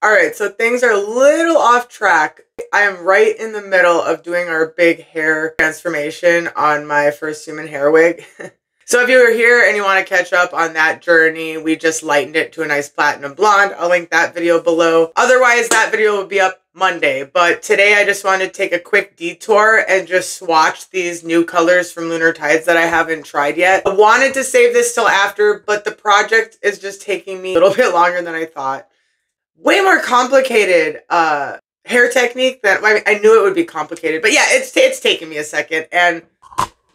Alright, so things are a little off track. I am right in the middle of doing our big hair transformation on my first human hair wig. So if you were here and you want to catch up on that journey, we just lightened it to a nice platinum blonde. I'll link that video below. Otherwise, that video will be up Monday. But today I just wanted to take a quick detour and just swatch these new colors from Lunar Tides that I haven't tried yet. I wanted to save this till after, but the project is just taking me a little bit longer than I thought. Way more complicated hair technique than I knew it would be complicated. But yeah, it's taken me a second. And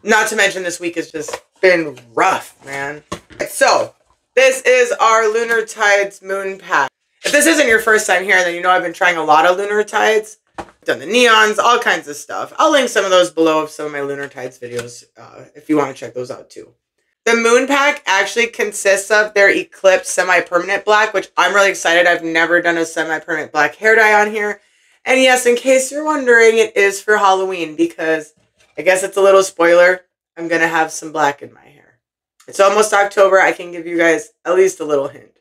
not to mention this week has just been rough, man. So, this is our Lunar Tides Moon Pack. If this isn't your first time here, then you know I've been trying a lot of Lunar Tides. I've done the neons, all kinds of stuff. I'll link some of those below of some of my Lunar Tides videos if you want to check those out too. The Moon Pack actually consists of their Eclipse semi-permanent black, which I'm really excited. I've never done a semi-permanent black hair dye on here. And yes, in case you're wondering, it is for Halloween because I guess it's a little spoiler. I'm going to have some black in my hair. It's almost October. I can give you guys at least a little hint.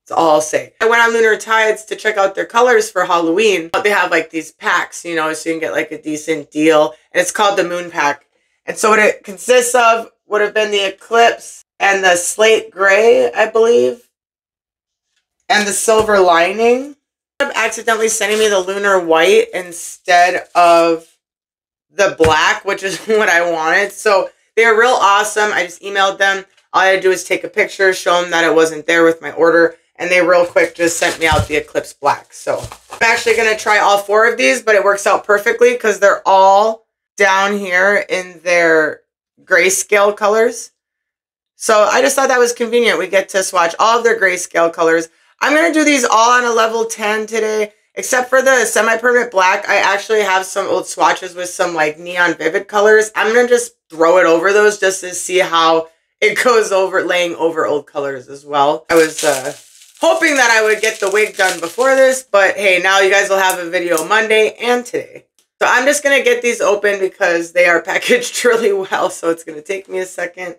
That's all I'll say. I went on Lunar Tides to check out their colors for Halloween. They have like these packs, you know, so you can get like a decent deal. And it's called the Moon Pack. And so what it consists of would have been the Eclipse and the Slate Gray, I believe. And the Silver Lining. I'm accidentally sending me the Lunar White instead of the black, which is what I wanted. So they're real awesome. I just emailed them. All I had to do is take a picture, show them that it wasn't there with my order, and they real quick just sent me out the Eclipse black. So I'm actually going to try all 4 of these, but it works out perfectly because they're all down here in their grayscale colors. So I just thought that was convenient. We get to swatch all of their grayscale colors. I'm going to do these all on a level 10 today. Except for the semi-permanent black, I actually have some old swatches with some like neon vivid colors. I'm going to just throw it over those just to see how it goes over, laying over old colors as well. I was hoping that I would get the wig done before this, but hey, now you guys will have a video Monday and today. So I'm just going to get these open because they are packaged really well, so it's going to take me a second.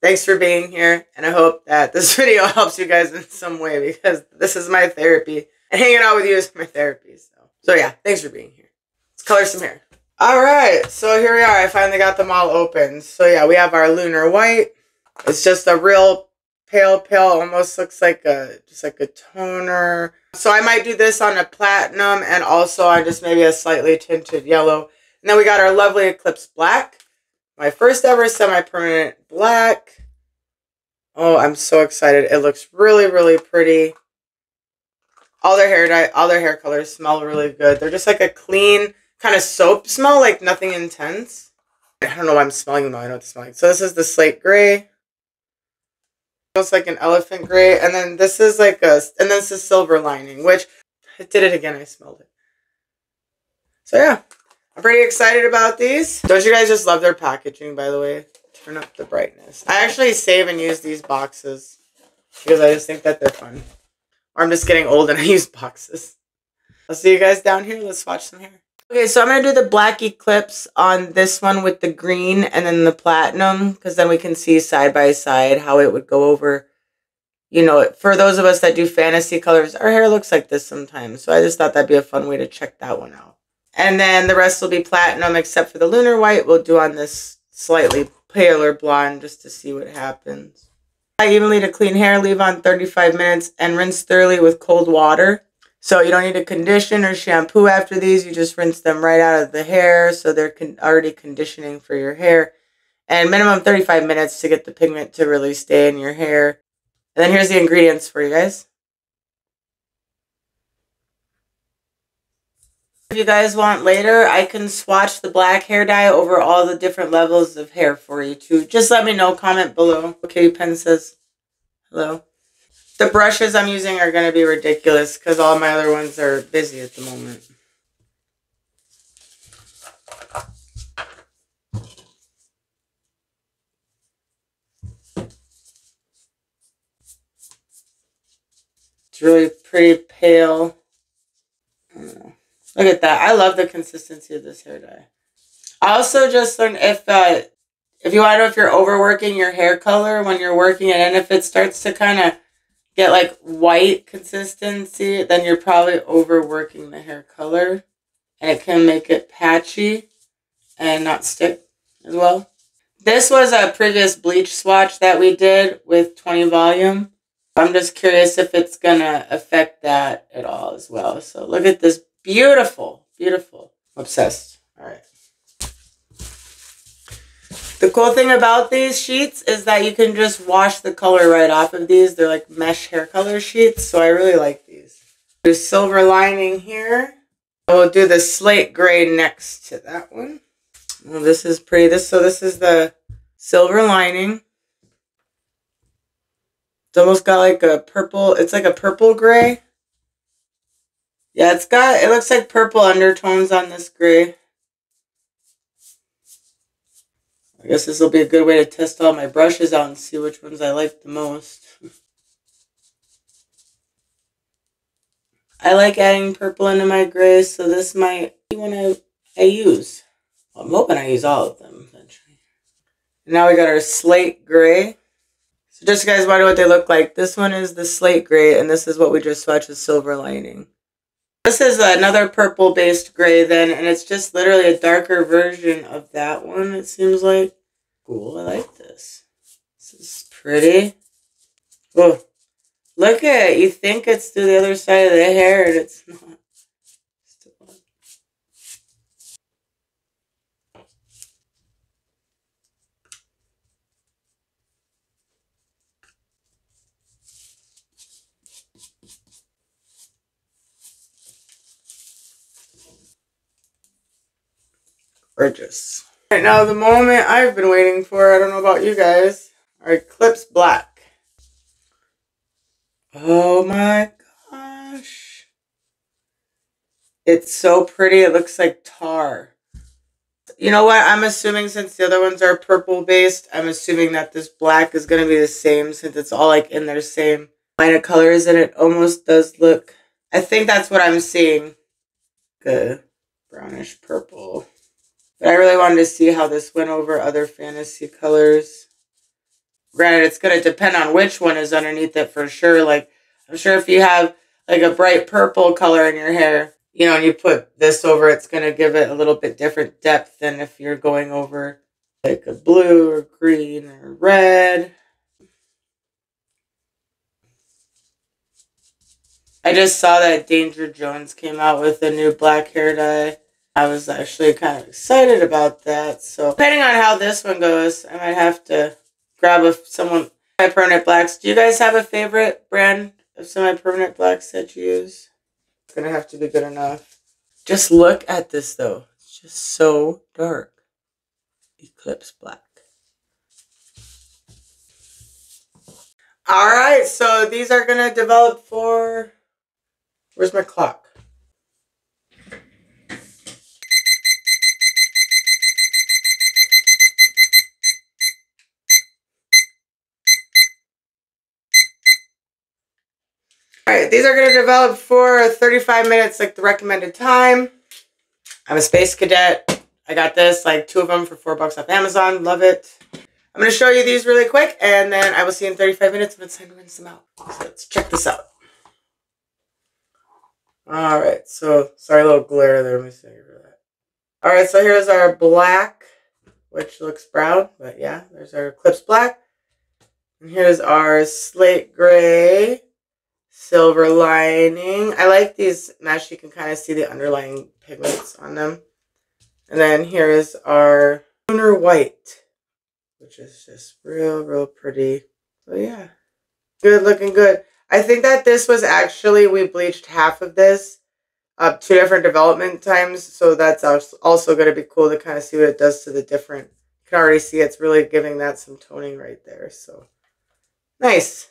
Thanks for being here, and I hope that this video helps you guys in some way because this is my therapy. And hanging out with you is my therapy. So yeah, thanks for being here. Let's color some hair. Alright, so here we are. I finally got them all open. So yeah, we have our Lunar White. It's just a real pale, almost looks like just like a toner. So I might do this on a platinum and also on just maybe a slightly tinted yellow. And then we got our lovely Eclipse black. My first ever semi-permanent black. Oh, I'm so excited. It looks really, really pretty. All their hair dye, all their hair colors smell really good. They're just like a clean kind of soap smell, like nothing intense. I don't know why I'm smelling them though. I know what they smell like. So this is the Slate Gray. Looks like an elephant gray. And then this is like and this is Silver Lining, which I did it again. I smelled it. So yeah, I'm pretty excited about these. Don't you guys just love their packaging, by the way? Turn up the brightness. I actually save and use these boxes because I just think that they're fun. Or I'm just getting old and I use boxes. I'll see you guys down here. Let's watch some hair. Okay, so I'm going to do the black Eclipse on this one with the green and then the platinum. Because then we can see side by side how it would go over. You know, for those of us that do fantasy colors, our hair looks like this sometimes. So I just thought that'd be a fun way to check that one out. And then the rest will be platinum except for the Lunar White. We'll do on this slightly paler blonde just to see what happens. Evenly to clean hair, leave on 35 minutes, and rinse thoroughly with cold water. So you don't need to condition or shampoo after these. You just rinse them right out of the hair so they're already conditioning for your hair. And minimum 35 minutes to get the pigment to really stay in your hair. And then here's the ingredients for you guys. If you guys want later, I can swatch the black hair dye over all the different levels of hair for you too. Just let me know, comment below. Okay, Pen says hello. The brushes I'm using are going to be ridiculous because all my other ones are busy at the moment. It's really pretty pale. I don't know. Look at that. I love the consistency of this hair dye. I also just learned if you want to know if you're overworking your hair color when you're working it, and if it starts to kind of get like white consistency, then you're probably overworking the hair color. And it can make it patchy and not stick as well. This was a previous bleach swatch that we did with 20 volume. I'm just curious if it's gonna affect that at all as well. So look at this beautiful, beautiful. Obsessed. All right. The cool thing about these sheets is that you can just wash the color right off of these. They're like mesh hair color sheets, so I really like these. There's silver lining here. We'll do the slate gray next to that one. Oh, this is pretty. This is the silver lining. It's almost got like a purple. It's like a purple gray. Yeah, it looks like purple undertones on this gray. I guess this will be a good way to test all my brushes out and see which ones I like the most. I like adding purple into my grays, so this might be one I use. Well, I'm hoping I use all of them eventually. And now we got our slate gray. So just you guys wonder what they look like. This one is the slate gray, and this is what we just swatched with silver lining. This is another purple-based gray then, and it's just literally a darker version of that one, it seems like. Cool, I like this. This is pretty. Oh, look at it. You think it's to the other side of the hair, and it's not. Gorgeous. Right now, the moment I've been waiting for, I don't know about you guys, our Eclipse Black. Oh my gosh. It's so pretty. It looks like tar. You know what? I'm assuming since the other ones are purple based, I'm assuming that this black is going to be the same since it's all like in their same line of colors, and it almost does look, I think that's what I'm seeing. Good brownish purple. But I really wanted to see how this went over other fantasy colors. Granted, it's going to depend on which one is underneath it for sure. Like, I'm sure if you have like a bright purple color in your hair, you know, and you put this over, it's going to give it a little bit different depth than if you're going over like a blue or green or red. I just saw that Danger Jones came out with a new black hair dye. I was actually kind of excited about that. So depending on how this one goes, I might have to grab someone semi-permanent blacks. Do you guys have a favorite brand of semi-permanent blacks that you use? It's gonna have to be good enough. Just look at this though. It's just so dark. Eclipse Black. Alright, so these are gonna develop for, where's my clock? Alright, these are going to develop for 35 minutes, like the recommended time. I'm a space cadet. I got this, like 2 of them for $4 off Amazon. Love it. I'm going to show you these really quick, and then I will see you in 35 minutes when it's time to rinse them out. So let's check this out. Alright, so, sorry, a little glare there. Let me see for that. Alright, so here's our black, which looks brown, but yeah, there's our Eclipse Black. And here's our slate gray. Silver lining. I like these mesh. You can kind of see the underlying pigments on them. And then here is our Lunar white, which is just real pretty. So yeah, good looking good. I think that this was actually, we bleached half of this up 2 different development times. So that's also going to be cool to kind of see what it does to the different. You can already see it's really giving that some toning right there. So nice.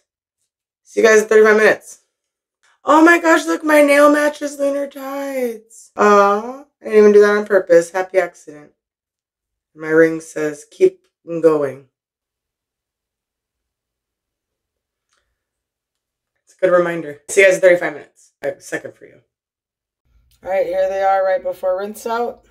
See you guys in 35 minutes. Oh my gosh, look, my nail matches Lunar Tides. Oh, I didn't even do that on purpose. Happy accident. My ring says, keep going. It's a good reminder. See you guys in 35 minutes. I have a second for you. All right, here they are right before rinse out.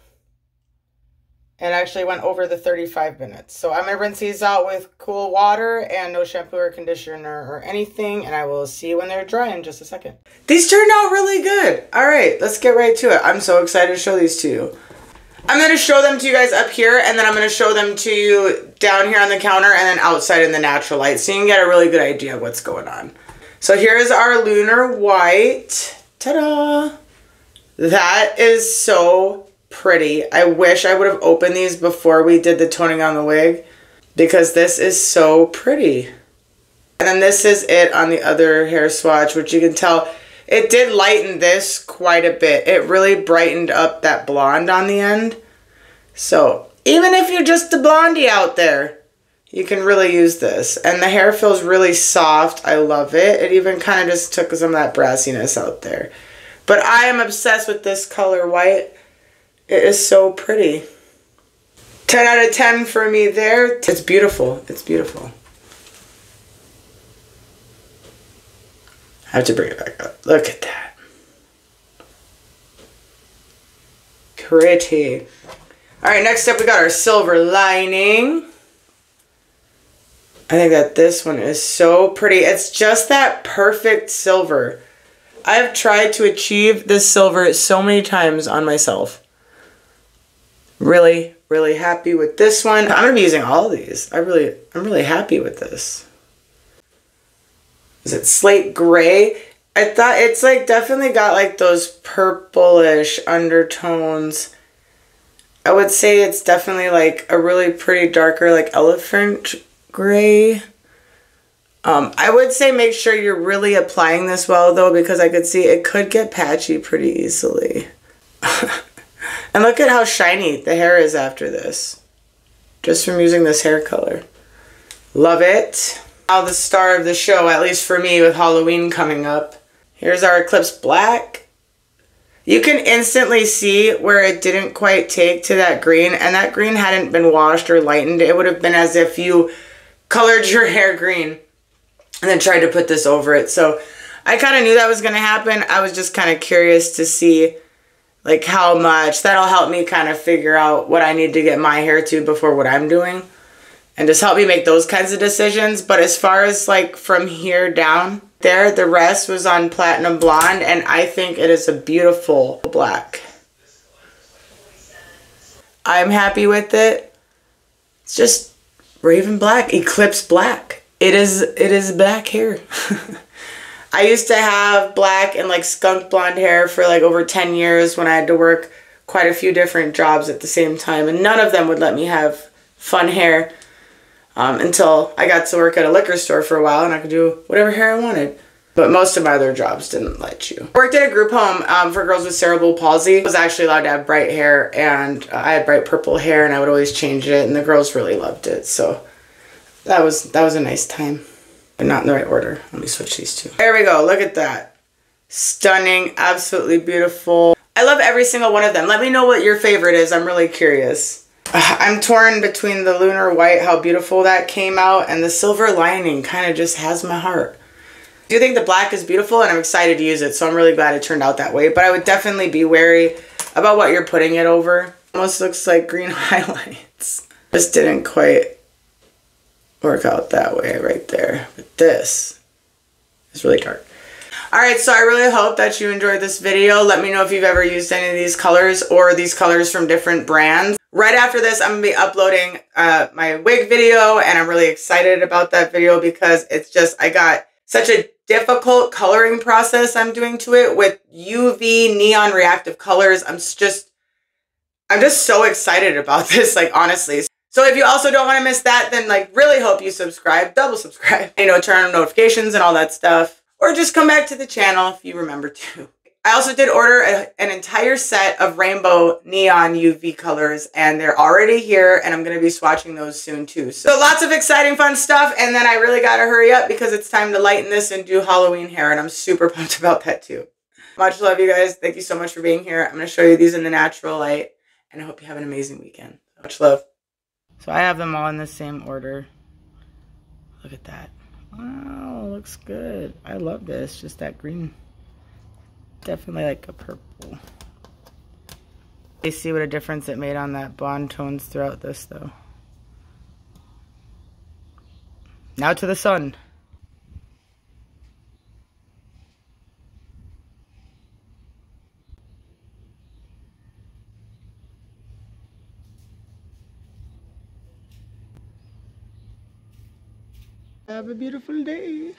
and actually went over the 35 minutes. So I'm going to rinse these out with cool water and no shampoo or conditioner or anything, and I will see you when they're dry in just a second. These turned out really good. All right, let's get right to it. I'm so excited to show these to you. I'm going to show them to you guys up here, and then I'm going to show them to you down here on the counter and then outside in the natural light so you can get a really good idea of what's going on. So here's our Lunar White. Ta-da! That is so pretty. I wish I would have opened these before we did the toning on the wig because this is so pretty. And then this is it on the other hair swatch, which you can tell it did lighten this quite a bit. It really brightened up that blonde on the end. So even if you're just a blondie out there, you can really use this. And the hair feels really soft. I love it. It even kind of just took some of that brassiness out there. But I am obsessed with this color white. It is so pretty. 10 out of 10 for me there. It's beautiful. It's beautiful. I have to bring it back up. Look at that. Pretty. All right, next up we got our silver lining. I think that this one is so pretty. It's just that perfect silver. I have tried to achieve this silver so many times on myself. Really, really happy with this one. I'm going to be using all of these. I'm really happy with this. Is it slate gray? I thought it's like definitely got like those purplish undertones. I would say it's definitely like a really pretty darker like elephant gray. I would say make sure you're really applying this well though, because I could see it could get patchy pretty easily. And look at how shiny the hair is after this, just from using this hair color. Love it. Now the star of the show, at least for me with Halloween coming up. Here's our Eclipse Black. You can instantly see where it didn't quite take to that green, and that green hadn't been washed or lightened. It would have been as if you colored your hair green and then tried to put this over it. So I kind of knew that was going to happen. I was just kind of curious to see like how much. That'll help me kind of figure out what I need to get my hair to before what I'm doing. And just help me make those kinds of decisions. But as far as like from here down there, the rest was on Platinum Blonde. And I think it is a beautiful black. I'm happy with it. It's just Raven Black, Eclipse Black. It is black hair. I used to have black and like skunk blonde hair for like over 10 years when I had to work quite a few different jobs at the same time. And none of them would let me have fun hair until I got to work at a liquor store for a while and I could do whatever hair I wanted. But most of my other jobs didn't let you. Worked at a group home for girls with cerebral palsy. I was actually allowed to have bright hair, and I had bright purple hair and I would always change it, and the girls really loved it. So that was a nice time. But not in the right order. Let me switch these two. There we go. Look at that. Stunning. Absolutely beautiful. I love every single one of them. Let me know what your favorite is. I'm really curious. I'm torn between the Lunar White, how beautiful that came out, and the silver lining kind of just has my heart. I do think the black is beautiful, and I'm excited to use it, so I'm really glad it turned out that way. But I would definitely be wary about what you're putting it over. Almost looks like green highlights. Just didn't quite work out that way right there. But this is really dark. Alright, so I really hope that you enjoyed this video. Let me know if you've ever used any of these colors or these colors from different brands. Right after this, I'm going to be uploading my wig video, and I'm really excited about that video because it's just, I got such a difficult coloring process I'm doing to it with UV neon reactive colors. I'm just so excited about this, like honestly. So if you also don't want to miss that, then like really hope you subscribe, double subscribe, you know, turn on notifications and all that stuff, or just come back to the channel if you remember to. I also did order an entire set of rainbow neon UV colors, and they're already here, and I'm going to be swatching those soon too. So lots of exciting fun stuff, and then I really got to hurry up because it's time to lighten this and do Halloween hair, and I'm super pumped about that too. Much love, you guys. Thank you so much for being here. I'm going to show you these in the natural light, and I hope you have an amazing weekend. Much love. So I have them all in the same order. Look at that. Wow, looks good. I love this. Just that green. Definitely like a purple. You see what a difference it made on that blonde tones throughout this though. Now to the sun. Have a beautiful day.